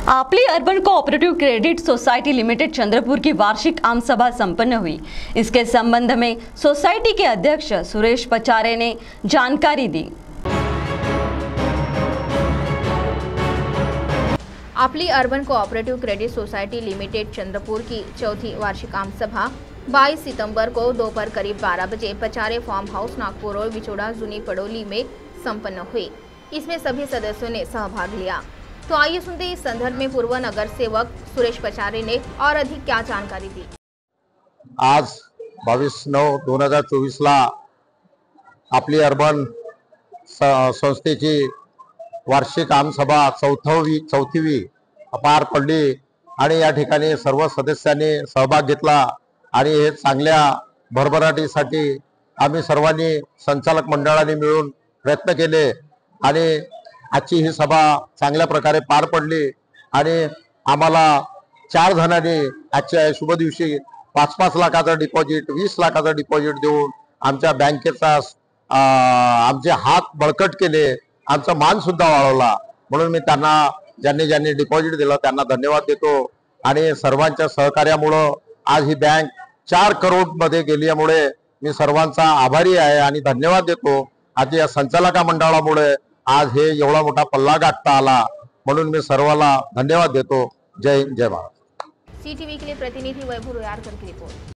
आपली urban cooperative credit society limited Chandrapur की वार्षिक आम सभा संपन्न हुई। इसके संबंध में सोसाइटी के अध्यक्ष सुरेश पचारे ने जानकारी दी। आपली urban cooperative credit society limited Chandrapur की चौथी वार्षिक आम सभा 22 सितंबर को दोपहर करीब 12 बजे पचारे फार्म हाउस नागपुर रोड विचोड़ा जूनी पड़ोली में संपन्न हुई। इसमें सभी सदस्यों ने सहभाग लिया। तो आइए सुनते हैं इस संदर्भ में पूर्व नगर सेवक सुरेश पचारे ने और अधिक क्या जानकारी दी। आज 22/9/2024 ला आपली अर्बन संस्थेची वार्षिक आमसभा चौथीवी पार पडली आणि या ठिकाणी सर्व सदस्यांनी सहभाग घेतला आणि हे चांगल्या भरभराटीसाठी आम्ही सर्वांनी संचालक मंडळाने मिळून प्रयत्न केले आणि आजची ही सभा चांगल्या प्रकारे पार पडली आणि आम्हाला 4 जणांनी आजच्या शुभ दिवशी 5-5 लाखाचं डिपॉझिट 20 लाखाचं डिपॉझिट देऊन आमच्या बँकेचा आमचे हात बळकट केले, आमचा मान सुद्धा वाढवला। म्हणून मी त्यांना ज्यांनी डिपॉझिट दिलं त्यांना धन्यवाद देतो आणि सर्वांच्या सहकार्यामुळे आज ही बँक 4 करोड मध्ये गेल्यामुळे मी सर्वांचा आभारी आहे आणि धन्यवाद देतो। आज या संचालक मंडळामुळे आज हे एवढा मोठा पल्ला गाठता आला, म्हणून मी सर्वांना धन्यवाद देतो। जय हिंद, जय भारत। CTV के लिए प्रतिनिधि वैभव रोयारकर की रिपोर्ट।